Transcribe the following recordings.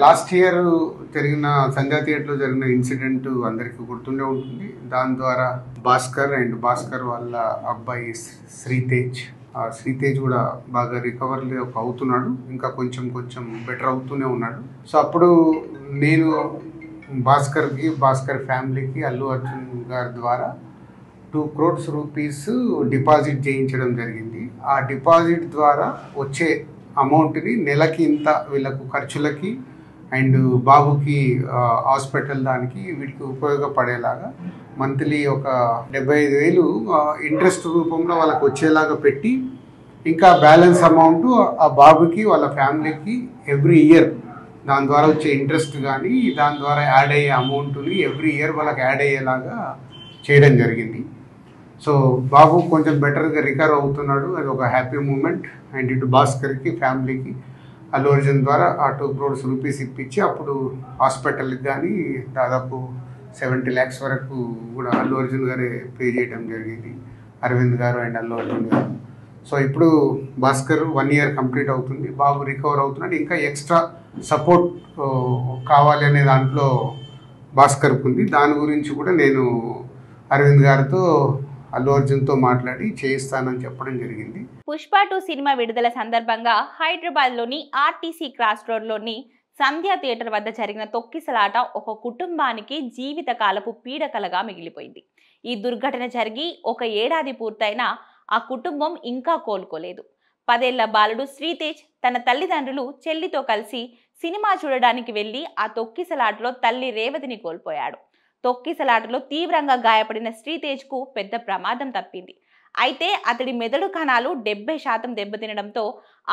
Last year జరిగిన సంధ్యా థియేటర్లో జరిగిన ఇన్సిడెంట్ అందరికీ గుర్తుండే ఉంటుంది. దాని ద్వారా భాస్కర్ వాళ్ళ అబ్బాయి శ్రీతేజ్ కూడా బాగా రికవర్ అవుతున్నాడు. ఇంకా కొంచెం బెటర్ అవుతూనే ఉన్నాడు. సో అప్పుడు నేను భాస్కర్ ఫ్యామిలీకి అల్లు అర్జున్ గారి ద్వారా 2 crores రూపీస్ డిపాజిట్ చేయించడం జరిగింది. ఆ డిపాజిట్ ద్వారా వచ్చే అమౌంట్ని నెలకి ఇంత వీళ్ళకు ఖర్చులకి అండ్ బాబుకి హాస్పిటల్ దానికి వీటికి ఉపయోగపడేలాగా మంత్లీ ఒక 75,000 ఇంట్రెస్ట్ రూపంలో వాళ్ళకి వచ్చేలాగా పెట్టి, ఇంకా బ్యాలెన్స్ అమౌంట్ ఆ బాబుకి వాళ్ళ ఫ్యామిలీకి ఎవ్రీ ఇయర్ దాని ద్వారా వచ్చే ఇంట్రెస్ట్ కానీ దాని ద్వారా యాడ్ అయ్యే అమౌంట్ని ఎవ్రీ ఇయర్ వాళ్ళకి యాడ్ అయ్యేలాగా చేయడం జరిగింది. సో బాబు కొంచెం బెటర్గా రికవర్ అవుతున్నాడు. అది ఒక హ్యాపీ మూమెంట్. అండ్ ఇటు భాస్కర్కి ఫ్యామిలీకి అల్లు అర్జున్ ద్వారా ఆ 2 crores రూపీస్ ఇప్పించి అప్పుడు హాస్పిటల్కి కానీ దాదాపు 70 lakhs వరకు కూడా అల్లు అర్జున్ గారే పే చేయడం జరిగింది, అరవింద్ గారు అండ్ అల్లు అర్జున్ గారు. సో ఇప్పుడు భాస్కర్ 1 year కంప్లీట్ అవుతుంది, బాబు రికవర్ అవుతున్నాడు. ఇంకా ఎక్స్ట్రా సపోర్ట్ కావాలి అనే దాంట్లో భాస్కర్కి ఉంది. దాని గురించి కూడా నేను అరవింద్ గారితో అల్లు అర్జున్తో మాట్లాడి చేయిస్తానని చెప్పడం జరిగింది. పుష్ప 2 సినిమా విడుదల సందర్భంగా హైదరాబాద్లోని ఆర్టీసీ క్రాస్ రోడ్లోని సంధ్యా థియేటర్ వద్ద జరిగిన తొక్కిసలాట ఒక కుటుంబానికి జీవితకాలపు పీడకలగా మిగిలిపోయింది. ఈ దుర్ఘటన జరిగి 1 ఏడాది పూర్తయినా ఆ కుటుంబం ఇంకా కోలుకోలేదు. 10 ఏళ్ల బాలుడు శ్రీతేజ్ తన తల్లిదండ్రులు చెల్లితో కలిసి సినిమా చూడడానికి వెళ్లి ఆ తొక్కిసలాటలో తల్లి రేవతిని కోల్పోయాడు. తొక్కిసలాటలో తీవ్రంగా గాయపడిన శ్రీతేజ్కు పెద్ద ప్రమాదం తప్పింది. అయితే అతడి మెదడు కణాలు 70% దెబ్బతినడంతో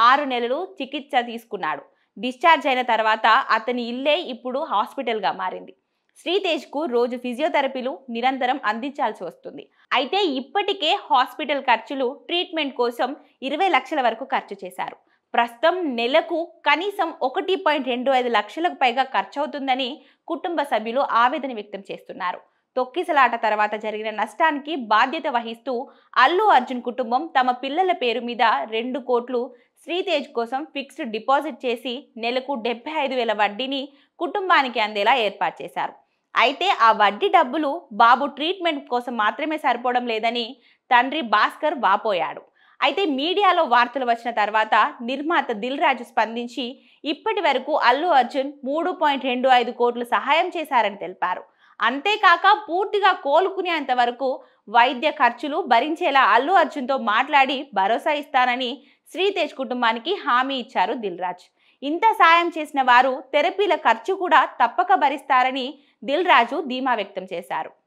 6 నెలలు చికిత్స తీసుకున్నాడు. డిశ్చార్జ్ అయిన తర్వాత అతని ఇల్లే ఇప్పుడు హాస్పిటల్గా మారింది. శ్రీతేజ్కు రోజు ఫిజియోథెరపీలు నిరంతరం అందించాల్సి వస్తుంది. అయితే ఇప్పటికే హాస్పిటల్ ఖర్చులు ట్రీట్మెంట్ కోసం 20 లక్షల వరకు ఖర్చు చేశారు. ప్రస్తుతం నెలకు కనీసం 1.25 లక్షలకు పైగా ఖర్చు అవుతుందని కుటుంబ సభ్యులు ఆవేదన వ్యక్తం చేస్తున్నారు. తొక్కిసలాట తర్వాత జరిగిన నష్టానికి బాధ్యత వహిస్తూ అల్లు అర్జున్ కుటుంబం తమ పిల్లల పేరు మీద 2 కోట్లు శ్రీతేజ్ కోసం ఫిక్స్డ్ డిపాజిట్ చేసి నెలకు 75,000 వడ్డీని కుటుంబానికి అందేలా ఏర్పాటు చేశారు. అయితే ఆ వడ్డీ డబ్బులు బాబు ట్రీట్మెంట్ కోసం మాత్రమే సరిపోవడం లేదని తండ్రి భాస్కర్ వాపోయాడు. అయితే మీడియాలో వార్తలు వచ్చిన తర్వాత నిర్మాత దిల్ రాజు స్పందించి ఇప్పటి వరకు అల్లు అర్జున్ 3.25 కోట్లు సహాయం చేశారని తెలిపారు. అంతేకాక పూర్తిగా కోలుకునేంత వరకు వైద్య ఖర్చులు భరించేలా అల్లు అర్జున్తో మాట్లాడి భరోసా ఇస్తానని శ్రీతేజ్ కుటుంబానికి హామీ ఇచ్చారు దిల్ రాజు. ఇంత సాయం చేసిన వారు థెరపీల ఖర్చు కూడా తప్పక భరిస్తారని దిల్ రాజు ధీమా వ్యక్తం చేశారు.